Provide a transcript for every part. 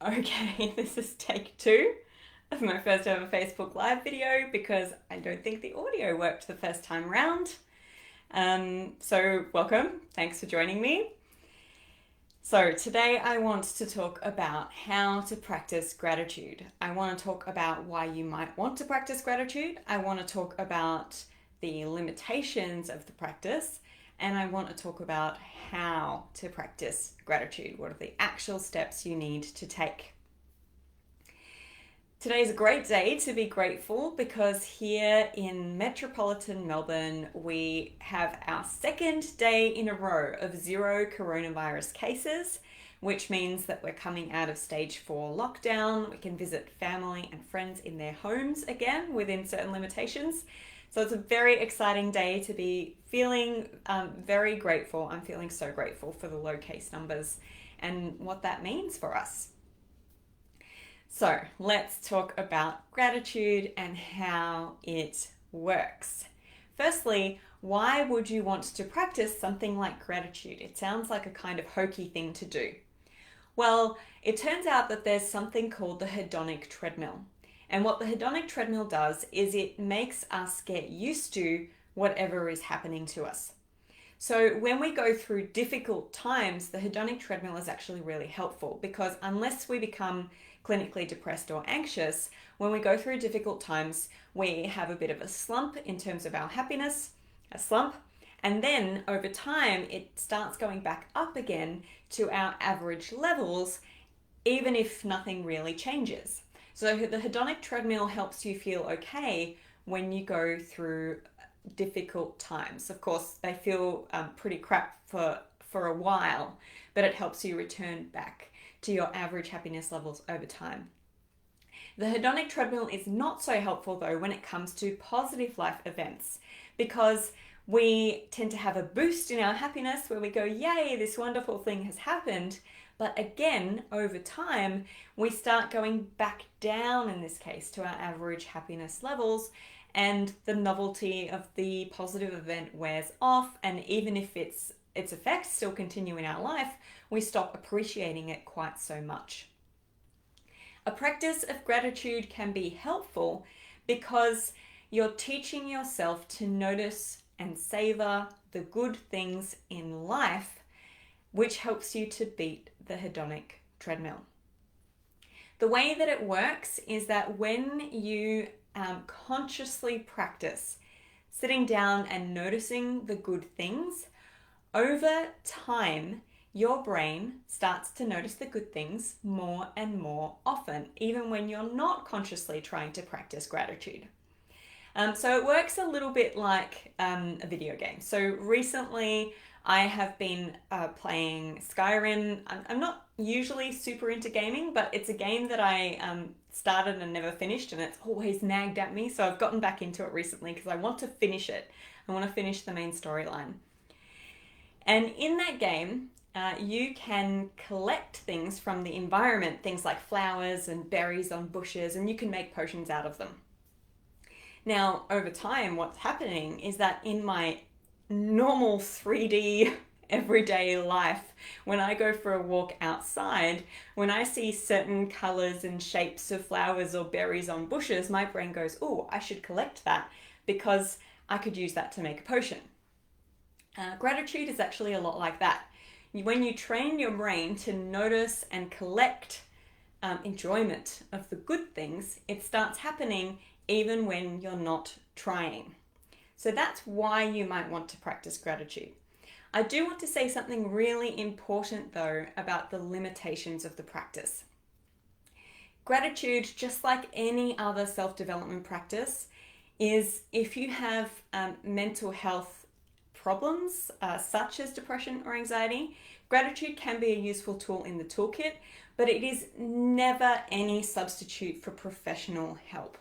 Okay, this is take two of my first ever Facebook Live video because I don't think the audio worked the first time round. So welcome, thanks for joining me. So today I want to talk about how to practice gratitude. I want to talk about why you might want to practice gratitude. I want to talk about the limitations of the practice, and I want to talk about how to practice gratitude. What are the actual steps you need to take? Today is a great day to be grateful because here in metropolitan Melbourne, we have our second day in a row of zero coronavirus cases, which means that we're coming out of stage 4 lockdown. We can visit family and friends in their homes again within certain limitations. So it's a very exciting day to be feeling very grateful. I'm feeling so grateful for the low case numbers and what that means for us. So let's talk about gratitude and how it works. Firstly, why would you want to practice something like gratitude? It sounds like a kind of hokey thing to do. Well, it turns out that there's something called the hedonic treadmill. And what the hedonic treadmill does is it makes us get used to whatever is happening to us. So when we go through difficult times, the hedonic treadmill is actually really helpful because unless we become clinically depressed or anxious, when we go through difficult times, we have a bit of a slump in terms of our happiness, and then over time it starts going back up again to our average levels, even if nothing really changes. So the hedonic treadmill helps you feel okay when you go through difficult times. Of course, they feel pretty crap for a while, but it helps you return back to your average happiness levels over time. The hedonic treadmill is not so helpful though when it comes to positive life events, because we tend to have a boost in our happiness where we go, yay, this wonderful thing has happened. But again, over time, we start going back down in this case to our average happiness levels, and the novelty of the positive event wears off, and even if its effects still continue in our life, we stop appreciating it quite so much. A practice of gratitude can be helpful because you're teaching yourself to notice and savor the good things in life, which helps you to beat the hedonic treadmill. The way that it works is that when you consciously practice sitting down and noticing the good things, over time, your brain starts to notice the good things more and more often, even when you're not consciously trying to practice gratitude. So it works a little bit like a video game. So recently I have been playing Skyrim. I'm not usually super into gaming, but it's a game that I started and never finished, and it's always nagged at me. So I've gotten back into it recently because I want to finish it. I want to finish the main storyline. And in that game, you can collect things from the environment, things like flowers and berries on bushes, and you can make potions out of them. Now, over time, what's happening is that in my normal 3D everyday life, when I go for a walk outside, when I see certain colors and shapes of flowers or berries on bushes, my brain goes, oh, I should collect that because I could use that to make a potion. Gratitude is actually a lot like that. When you train your brain to notice and collect enjoyment of the good things, it starts happening even when you're not trying. So that's why you might want to practice gratitude. I do want to say something really important though about the limitations of the practice. Gratitude, just like any other self-development practice, is if you have mental health problems such as depression or anxiety, gratitude can be a useful tool in the toolkit, but it is never any substitute for professional help.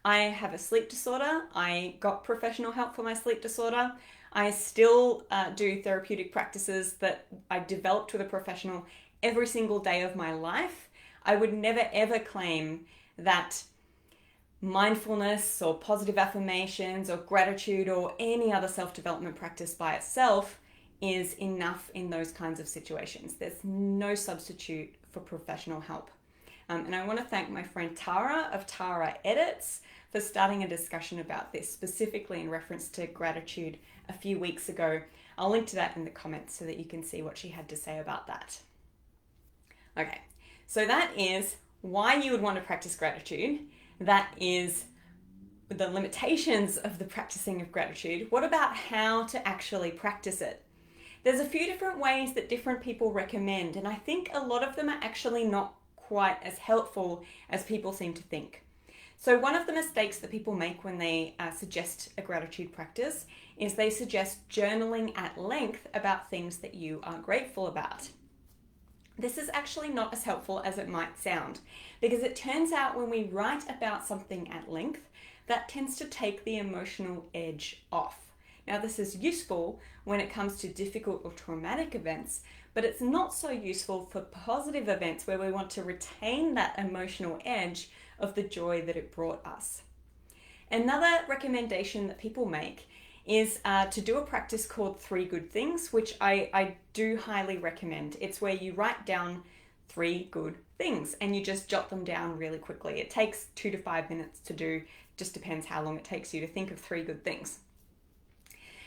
I have a sleep disorder. I got professional help for my sleep disorder. I still do therapeutic practices that I developed with a professional every single day of my life. I would never ever claim that mindfulness or positive affirmations or gratitude or any other self-development practice by itself is enough in those kinds of situations. There's no substitute for professional help. And I want to thank my friend Tara of Tara Edits for starting a discussion about this, specifically in reference to gratitude a few weeks ago. I'll link to that in the comments so that you can see what she had to say about that. Okay, so that is why you would want to practice gratitude. That is the limitations of the practicing of gratitude. What about how to actually practice it? There's a few different ways that different people recommend, and I think a lot of them are actually not quite as helpful as people seem to think. So one of the mistakes that people make when they suggest a gratitude practice is they suggest journaling at length about things that you are grateful about. This is actually not as helpful as it might sound, because it turns out when we write about something at length, that tends to take the emotional edge off. Now, this is useful when it comes to difficult or traumatic events, but it's not so useful for positive events where we want to retain that emotional edge of the joy that it brought us. Another recommendation that people make is to do a practice called 3 Good Things, which I do highly recommend. It's where you write down 3 good things and you just jot them down really quickly. It takes 2 to 5 minutes to do, just depends how long it takes you to think of 3 good things.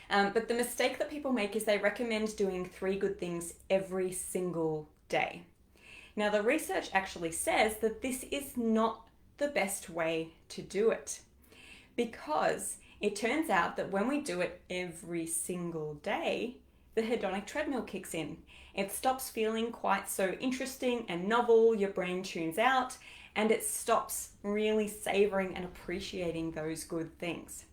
But the mistake that people make is they recommend doing 3 good things every single day. Now, the research actually says that this is not the best way to do it, because it turns out that when we do it every single day, the hedonic treadmill kicks in. It stops feeling quite so interesting and novel, your brain tunes out, and it stops really savoring and appreciating those good things.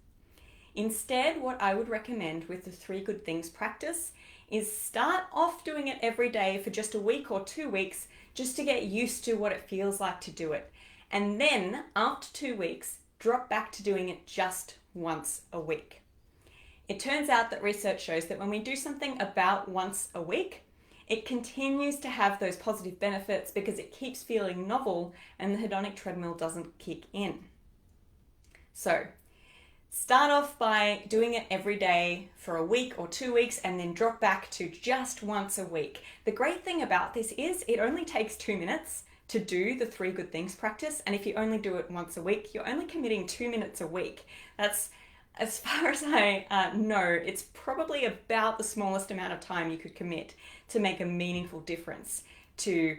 Instead, what I would recommend with the 3 Good Things practice is start off doing it every day for just a week or 2 weeks, just to get used to what it feels like to do it. And then after 2 weeks, drop back to doing it just once a week. It turns out that research shows that when we do something about once a week, it continues to have those positive benefits because it keeps feeling novel and the hedonic treadmill doesn't kick in. So, start off by doing it every day for a week or 2 weeks and then drop back to just once a week. The great thing about this is it only takes 2 minutes to do the 3 Good Things practice, and if you only do it once a week, you're only committing 2 minutes a week. That's, as far as I know, it's probably about the smallest amount of time you could commit to make a meaningful difference to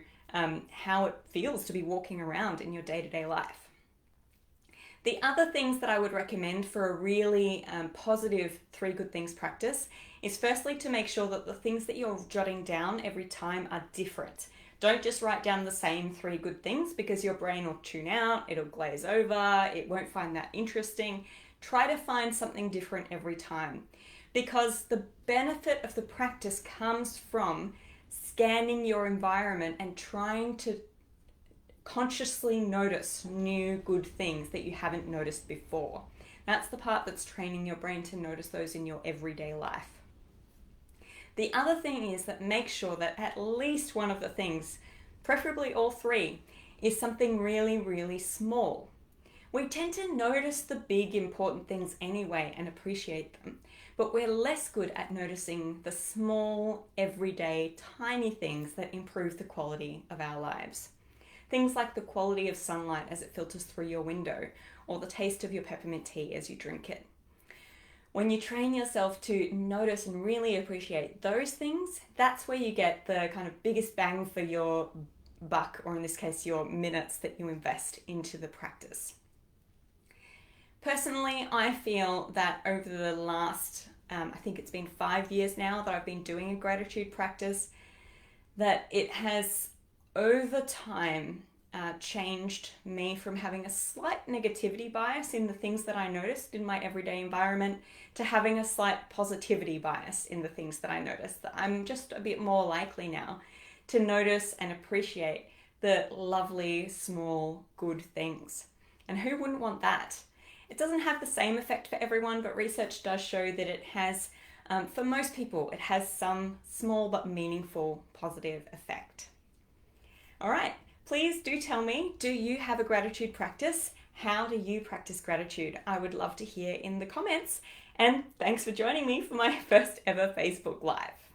how it feels to be walking around in your day-to-day life. The other things that I would recommend for a really positive 3 Good Things practice is firstly to make sure that the things that you're jotting down every time are different. Don't just write down the same 3 good things because your brain will tune out, it'll glaze over, it won't find that interesting. Try to find something different every time, because the benefit of the practice comes from scanning your environment and trying to consciously notice new good things that you haven't noticed before. That's the part that's training your brain to notice those in your everyday life. The other thing is that make sure that at least one of the things, preferably all 3, is something really, really small. We tend to notice the big important things anyway and appreciate them, but we're less good at noticing the small, everyday, tiny things that improve the quality of our lives. Things like the quality of sunlight as it filters through your window, or the taste of your peppermint tea as you drink it. When you train yourself to notice and really appreciate those things, that's where you get the kind of biggest bang for your buck, or in this case, your minutes that you invest into the practice. Personally, I feel that over the last, I think it's been 5 years now that I've been doing a gratitude practice, that it has over time changed me from having a slight negativity bias in the things that I noticed in my everyday environment to having a slight positivity bias in the things that I noticed. That I'm just a bit more likely now to notice and appreciate the lovely, small, good things. And who wouldn't want that? It doesn't have the same effect for everyone, but research does show that it has, for most people, it has some small but meaningful positive effect. All right. Please do tell me, do you have a gratitude practice? How do you practice gratitude? I would love to hear in the comments. And thanks for joining me for my first ever Facebook Live.